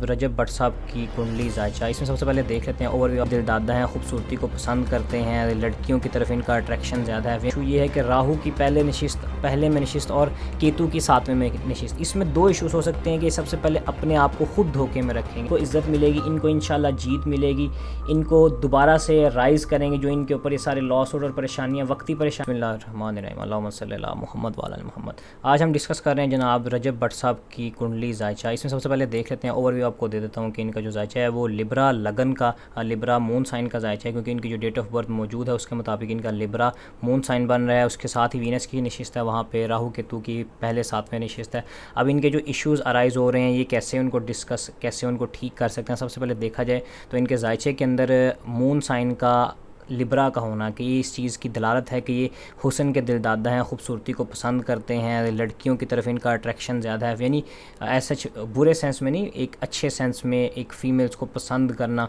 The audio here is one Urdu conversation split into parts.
رجب بٹ صاحب کی کنڈلی زائچہ، اس میں سب سے پہلے دیکھ لیتے ہیں اوور ویو۔ دل دادا ہیں، خوبصورتی کو پسند کرتے ہیں، لڑکیوں کی طرف ان کا اٹریکشن زیادہ ہے۔ ایشو یہ ہے کہ راہو کی پہلے میں نشست اور کیتو کی 7ویں میں نشست، اس میں 2 ایشوز ہو سکتے ہیں کہ سب سے پہلے اپنے آپ کو خود دھوکے میں رکھیں گے، ان کو عزت ملے گی، ان کو انشاءاللہ جیت ملے گی، ان کو دوبارہ سے رائز کریں گے جو ان کے اوپر یہ سارے لاس اور پریشانیاں وقتی پریشانی۔ بسم اللہ الرحمن الرحیم، اللہم صلی اللہ محمد وعلی محمد۔ آج ہم ڈسکس کر رہے ہیں جناب رجب بٹ صاحب کی کنڈلی زائچہ، اس میں سب سے پہلے دیکھ لیتے ہیں اوور ویو۔ آپ کو دے دیتا ہوں کہ ان کا جو زائچہ ہے وہ لبرا لگن کا لبرا مون سائن کا زائچہ ہے، کیونکہ ان کی جو ڈیٹ آف برتھ موجود ہے اس کے مطابق ان کا لبرا مون سائن بن رہا ہے۔ اس کے ساتھ ہی وینس کی نشست ہے، وہاں پہ راہو کیتو کی پہلے 7ویں نشست ہے۔ اب ان کے جو ایشوز ارائز ہو رہے ہیں یہ کیسے ان کو ڈسکس، کیسے ان کو ٹھیک کر سکتے ہیں۔ سب سے پہلے دیکھا جائے تو ان کے زائچے کے اندر مون سائن کا لبرا کا ہونا کہ یہ اس چیز کی دلالت ہے کہ یہ حسن کے دل دادا ہیں، خوبصورتی کو پسند کرتے ہیں، لڑکیوں کی طرف ان کا اٹریکشن زیادہ ہے، یعنی ایسا برے سینس میں نہیں، ایک اچھے سینس میں ایک فیمیلز کو پسند کرنا،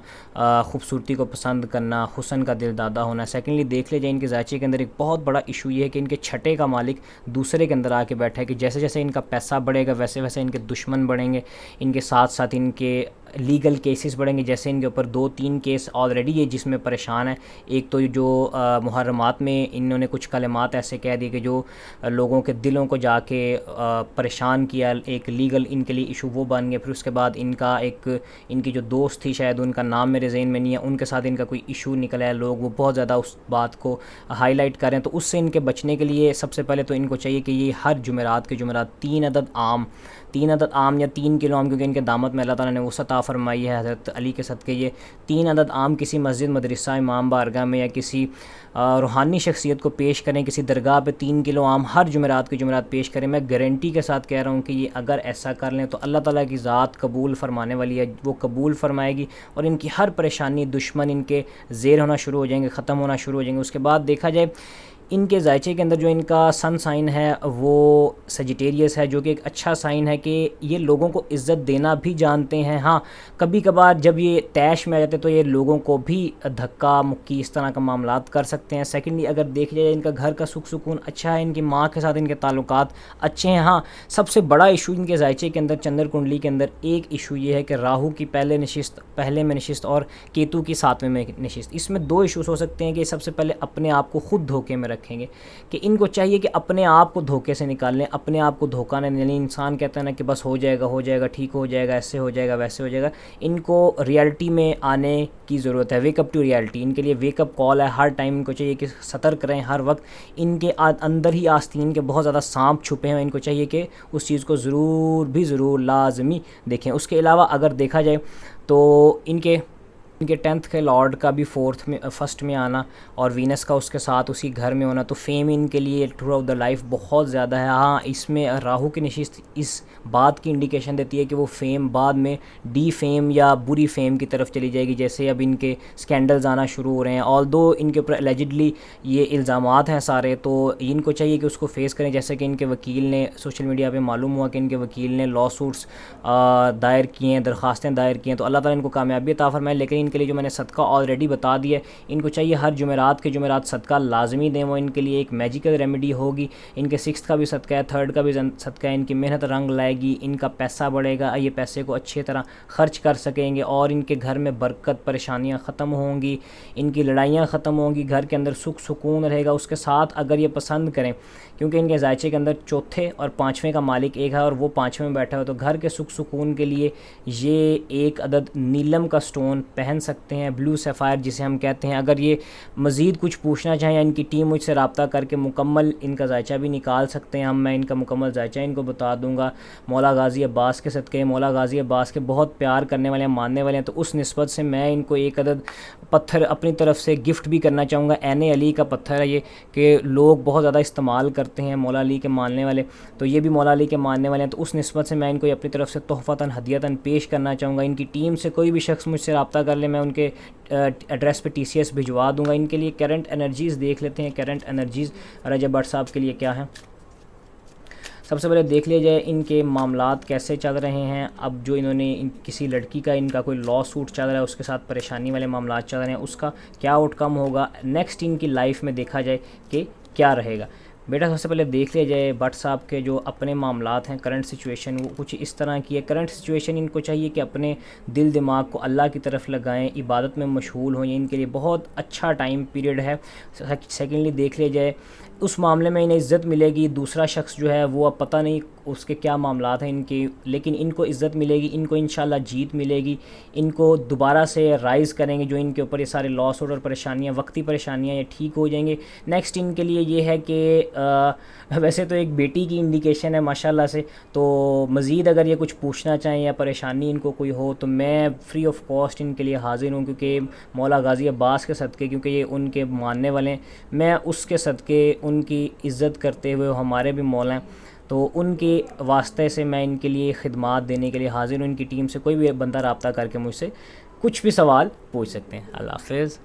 خوبصورتی کو پسند کرنا، حسن کا دل دادا ہونا۔ سیکنڈلی دیکھ لے جائے ان کے زائچے کے اندر ایک بہت بڑا ایشو یہ ہے کہ ان کے چھٹے کا مالک دوسرے کے اندر آ کے بیٹھا ہے کہ جیسے جیسے ان کا پیسہ بڑھے گا ویسے ویسے ان کے دشمن بڑھیں گے، ان کے ساتھ ساتھ ان کے لیگل کیسز بڑھیں گے۔ جیسے ان کے اوپر 2-3 کیس آلریڈی یہ جس میں پریشان ہے۔ ایک تو جو محرمات میں انہوں نے کچھ کلمات ایسے کہہ دیے کہ جو لوگوں کے دلوں کو جا کے پریشان کیا، ایک لیگل ان کے لیے ایشو وہ بن گیا۔ پھر اس کے بعد ان کی جو دوست تھی، شاید ان کا نام میرے ذہن میں نہیں ہے، ان کے ساتھ ان کا کوئی ایشو نکلا ہے، لوگ وہ بہت زیادہ اس بات کو ہائی لائٹ کر رہے ہیں۔ تو اس سے ان کے بچنے کے لیے سب سے پہلے تو ان کو چاہیے کہ یہ ہر جمعرات کے جمعرات 3 عدد آم یا 3 کلو آم، کیونکہ ان کے دامت میں اللہ تعالیٰ نے وسعت عطا فرمائی ہے حضرت علی کے صدقے، یہ 3 عدد آم کسی مسجد، مدرسہ، امام بارگاہ میں یا کسی روحانی شخصیت کو پیش کریں، کسی درگاہ پہ 3 کلو آم ہر جمعرات کے جمعرات پیش کریں۔ میں گارنٹی کے ساتھ کہہ رہا ہوں کہ یہ اگر ایسا کر لیں تو اللہ تعالیٰ کی ذات قبول فرمانے والی ہے، وہ قبول فرمائے گی اور ان کی ہر پریشانی، دشمن ان کے زیر ہونا شروع ہو جائیں گے، ختم ہونا شروع ہو جائیں گے۔ اس کے بعد دیکھا جائے ان کے زائچے کے اندر جو ان کا سن سائن ہے وہ سیجیٹیریس ہے، جو کہ ایک اچھا سائن ہے کہ یہ لوگوں کو عزت دینا بھی جانتے ہیں۔ ہاں کبھی کبھار جب یہ طیش میں آ جاتے تو یہ لوگوں کو بھی دھکا مکی اس طرح کا معاملات کر سکتے ہیں۔ سیکنڈلی اگر دیکھ جائے ان کا گھر کا سکھ سکون اچھا ہے، ان کی ماں کے ساتھ ان کے تعلقات اچھے ہیں۔ ہاں سب سے بڑا ایشو ان کے زائچے کے اندر، چندر کنڈلی کے اندر ایک ایشو یہ ہے کہ راہو کی پہلے میں نشست اور کیتو کی 7ویں میں نشست، اس میں 2 ایشوز ہو سکتے ہیں کہ سب سے پہلے اپنے آپ کو خود دھوکے میں رکھیں گے کہ ان کو چاہیے کہ اپنے آپ کو دھوکے سے نکال لیں، اپنے آپ کو دھوکہ نہ، یعنی انسان کہتا ہے نا کہ بس ہو جائے گا، ٹھیک ہو جائے گا، ایسے ہو جائے گا، ویسے ہو جائے گا۔ ان کو ریالٹی میں آنے کی ضرورت ہے، ویک اپ ٹو ریالٹی، ان کے لیے ویک اپ کال ہے۔ ہر ٹائم ان کو چاہیے کہ سترک رہیں، ہر وقت ان کے اندر ہی آستین کے بہت زیادہ سانپ چھپے ہیں، ان کو چاہیے کہ اس چیز کو ضرور لازمی دیکھیں۔ اس کے علاوہ اگر دیکھا جائے تو ان کے 10th کے لارڈ کا بھی فرسٹ میں آنا اور وینس کا اس کے ساتھ اسی گھر میں ہونا، تو فیم ان کے لیے تھرو آؤٹ دا لائف بہت زیادہ ہے۔ ہاں اس میں راہو کی نشست اس بات کی انڈیکیشن دیتی ہے کہ وہ فیم بعد میں ڈی فیم یا بری فیم کی طرف چلی جائے گی، جیسے اب ان کے سکینڈلز آنا شروع ہو رہے ہیں۔ آلدو ان کے اوپر الیجڈلی یہ الزامات ہیں سارے، تو ان کو چاہیے کہ اس کو فیس کریں، جیسے کہ ان کے وکیل نے سوشل میڈیا پہ معلوم ہوا کہ ان کے وکیل نے لا سوٹس دائر کیے ہیں، درخواستیں دائر کی ہیں، تو اللہ تعالیٰ ان کو کامیابی عطا فرمائے۔ لیکن ان کے لیے جو میں نے صدقہ آلریڈی بتا دیا ہے، ان کو چاہیے ہر جمعرات کے جمعرات صدقہ لازمی دیں، وہ ان کے لیے ایک میجیکل ریمیڈی ہوگی۔ ان کے 6th کا بھی صدقہ ہے، 3rd کا بھی صدقہ ہے، ان کی محنت رنگ لائے گی، ان کا پیسہ بڑھے گا، یہ پیسے کو اچھی طرح خرچ کر سکیں گے اور ان کے گھر میں برکت، پریشانیاں ختم ہوں گی، ان کی لڑائیاں ختم ہوں گی، گھر کے اندر سکھ سکون رہے گا۔ اس کے ساتھ اگر یہ پسند کریں، کیونکہ ان کے زائچے کے اندر 4تھے اور 5ویں کا مالک ایک ہے اور وہ 5ویں میں بیٹھا ہو، تو گھر کے سکھ سکون کے لیے یہ 1 عدد نیلم کا سٹون پہن سکتے ہیں، بلو سیفائر جسے ہم کہتے ہیں۔ اگر یہ مزید کچھ پوچھنا چاہیں یا ان کی ٹیم مجھ سے رابطہ کر کے مکمل ان کا زائچہ بھی نکال سکتے ہیں، میں ان کا مکمل زائچہ ان کو بتا دوں گا۔ مولا غازی عباس کے صدقے، مولا غازی عباس کے بہت پیار کرنے والے ہیں، ماننے والے ہیں، تو اس نسبت سے میں ان کو 1 عدد پتھر اپنی طرف سے گفٹ بھی کرنا چاہوں گا۔ عین علی کا پتھر ہے یہ، کہ لوگ بہت زیادہ استعمال کرتے ہیں مولا علی کے ماننے والے، تو یہ بھی مولا علی کے ماننے والے ہیں، تو اس نسبت سے میں ان کو اپنی طرف سے تحفتاً ہدیتاً پیش کرنا چاہوں گا۔ ان کی ٹیم سے کوئی بھی شخص مجھ سے رابطہ کر لے، میں ان کے ایڈریس پہ TCS بھجوا دوں گا۔ ان کے لیے کرنٹ انرجیز دیکھ لیتے ہیں، کرنٹ انرجیز رجب بٹ صاحب کے لیے کیا ہیں۔ سب سے پہلے دیکھ لیا جائے ان کے معاملات کیسے چل رہے ہیں۔ اب جو انہوں نے کسی لڑکی کا ان کا کوئی لا سوٹ چل رہا ہے، اس کے ساتھ پریشانی والے معاملات چل رہے ہیں، اس کا کیا آؤٹ کم ہوگا، نیکسٹ ان کی لائف میں دیکھا جائے کہ کیا رہے گا۔ بیٹا سب سے پہلے دیکھ لیا جائے بٹ صاحب کے جو اپنے معاملات ہیں کرنٹ سچویشن وہ کچھ اس طرح کی ہے. کرنٹ سچویشن ان کو چاہیے کہ اپنے دل دماغ کو اللہ کی طرف لگائیں, عبادت میں مشغول ہوں, یہ ان کے لیے بہت اچھا ٹائم پیریڈ ہے. سیکنڈلی دیکھ لیا جائے اس معاملے میں انہیں عزت ملے گی. دوسرا شخص جو ہے وہ اب پتہ نہیں اس کے کیا معاملات ہیں ان کے, لیکن ان کو عزت ملے گی, ان کو انشاءاللہ جیت ملے گی, ان کو دوبارہ سے رائز کریں گے. جو ان کے اوپر یہ سارے لاس اور پریشانیاں, وقتی پریشانیاں, یہ ٹھیک ہو جائیں گے. نیکسٹ ان کے لیے یہ ہے کہ ویسے تو ایک بیٹی کی انڈیکیشن ہے ماشاءاللہ سے, تو مزید اگر یہ کچھ پوچھنا چاہیں یا پریشانی ان کو کوئی ہو تو میں فری آف کاسٹ ان کے لیے حاضر ہوں, کیونکہ مولا غازی عباس کے صدقے, کیونکہ یہ ان کے ماننے والے ہیں, میں اس کے صدقے ان کی عزت کرتے ہوئے ہمارے بھی مولا ہیں, تو ان کے واسطے سے میں ان کے لیے خدمات دینے کے لیے حاضر ہوں. ان کی ٹیم سے کوئی بھی بندہ رابطہ کر کے مجھ سے کچھ بھی سوال پوچھ سکتے ہیں. اللہ حافظ.